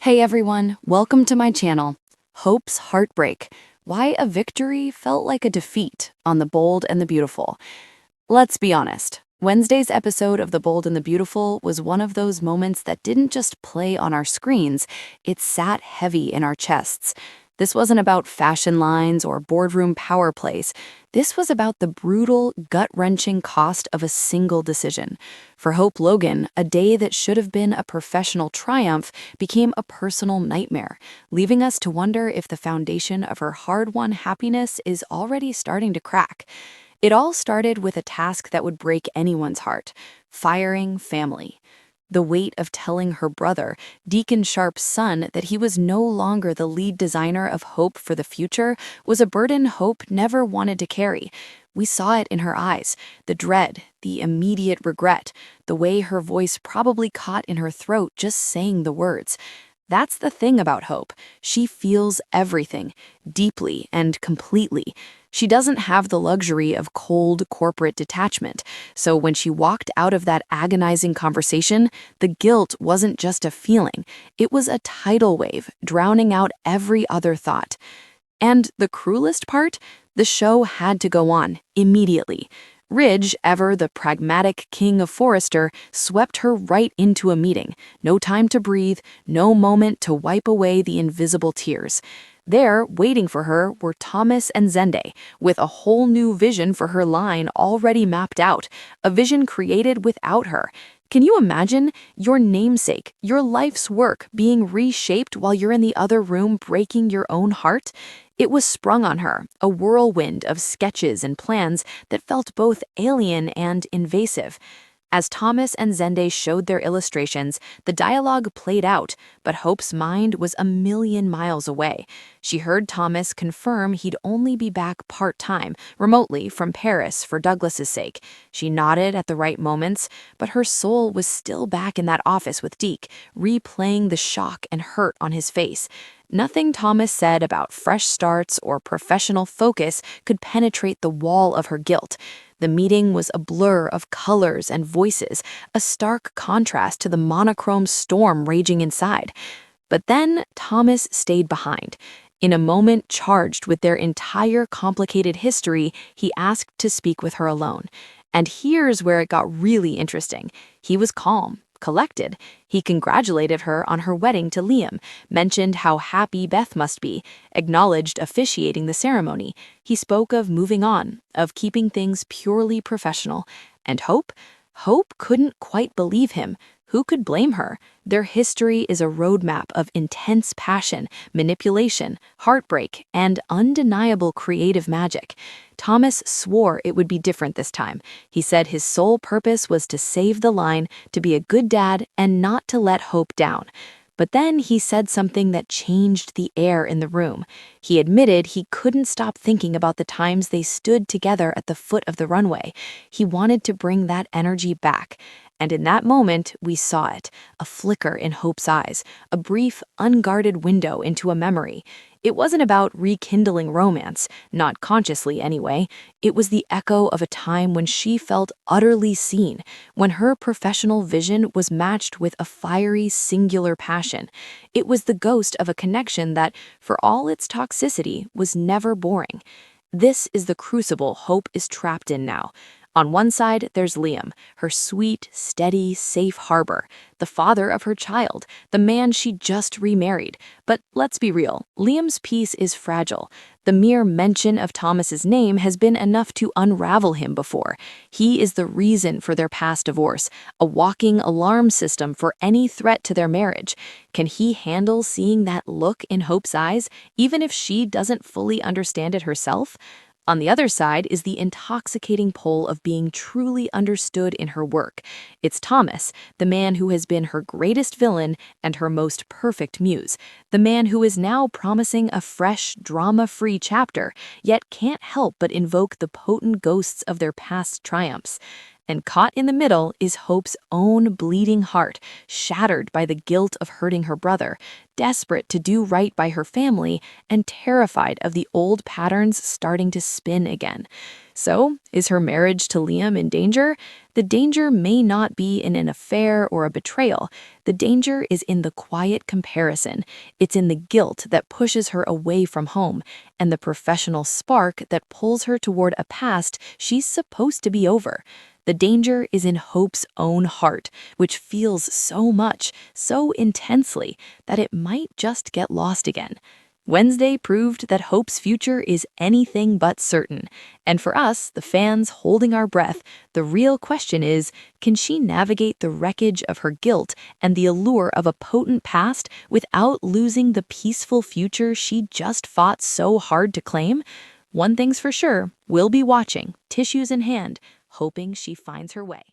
Hey everyone, welcome to my channel. Hope's Heartbreak, Why a Victory Felt Like a Defeat on The Bold and the Beautiful. Let's be honest, Wednesday's episode of The Bold and the Beautiful was one of those moments that didn't just play on our screens, it sat heavy in our chests. This wasn't about fashion lines or boardroom power plays. This was about the brutal, gut-wrenching cost of a single decision. For Hope Logan, a day that should have been a professional triumph became a personal nightmare, leaving us to wonder if the foundation of her hard-won happiness is already starting to crack. It all started with a task that would break anyone's heart: firing family. The weight of telling her brother, Deacon Sharp's son, that he was no longer the lead designer of Hope for the future was a burden Hope never wanted to carry. We saw it in her eyes, the dread, the immediate regret, the way her voice probably caught in her throat just saying the words. That's the thing about Hope. She feels everything, deeply and completely. She doesn't have the luxury of cold corporate detachment, so when she walked out of that agonizing conversation, the guilt wasn't just a feeling, it was a tidal wave, drowning out every other thought. And the cruelest part? The show had to go on, immediately. Ridge, ever the pragmatic king of Forrester, swept her right into a meeting. No time to breathe, no moment to wipe away the invisible tears. There, waiting for her, were Thomas and Zende, with a whole new vision for her line already mapped out, a vision created without her. Can you imagine your namesake, your life's work, being reshaped while you're in the other room breaking your own heart? It was sprung on her, a whirlwind of sketches and plans that felt both alien and invasive. As Thomas and Zende showed their illustrations, the dialogue played out, but Hope's mind was a million miles away. She heard Thomas confirm he'd only be back part-time, remotely from Paris for Douglas's sake. She nodded at the right moments, but her soul was still back in that office with Deak, replaying the shock and hurt on his face. Nothing Thomas said about fresh starts or professional focus could penetrate the wall of her guilt. The meeting was a blur of colors and voices, a stark contrast to the monochrome storm raging inside. But then Thomas stayed behind. In a moment charged with their entire complicated history, he asked to speak with her alone. And here's where it got really interesting. He was calm, collected. He congratulated her on her wedding to Liam, mentioned how happy Beth must be, acknowledged officiating the ceremony. He spoke of moving on, of keeping things purely professional. And Hope? Hope couldn't quite believe him. Who could blame her? Their history is a roadmap of intense passion, manipulation, heartbreak, and undeniable creative magic. Thomas swore it would be different this time. He said his sole purpose was to save the line, to be a good dad, and not to let Hope down. But then he said something that changed the air in the room. He admitted he couldn't stop thinking about the times they stood together at the foot of the runway. He wanted to bring that energy back. And in that moment, we saw it, a flicker in Hope's eyes, a brief, unguarded window into a memory. It wasn't about rekindling romance, not consciously anyway. It was the echo of a time when she felt utterly seen, when her professional vision was matched with a fiery, singular passion. It was the ghost of a connection that, for all its toxicity, was never boring. This is the crucible Hope is trapped in now. On one side, there's Liam, her sweet, steady, safe harbor, the father of her child, the man she just remarried. But let's be real, Liam's peace is fragile. The mere mention of Thomas's name has been enough to unravel him before. He is the reason for their past divorce, a walking alarm system for any threat to their marriage. Can he handle seeing that look in Hope's eyes, even if she doesn't fully understand it herself? On the other side is the intoxicating pull of being truly understood in her work. It's Thomas, the man who has been her greatest villain and her most perfect muse, the man who is now promising a fresh, drama-free chapter, yet can't help but invoke the potent ghosts of their past triumphs. And caught in the middle is Hope's own bleeding heart, shattered by the guilt of hurting her brother, desperate to do right by her family, and terrified of the old patterns starting to spin again. So, is her marriage to Liam in danger? The danger may not be in an affair or a betrayal. The danger is in the quiet comparison. It's in the guilt that pushes her away from home, and the professional spark that pulls her toward a past she's supposed to be over. The danger is in Hope's own heart, which feels so much, so intensely, that it might just get lost again. Wednesday proved that Hope's future is anything but certain. And for us, the fans holding our breath, the real question is, can she navigate the wreckage of her guilt and the allure of a potent past without losing the peaceful future she just fought so hard to claim? One thing's for sure, we'll be watching, tissues in hand, hoping she finds her way.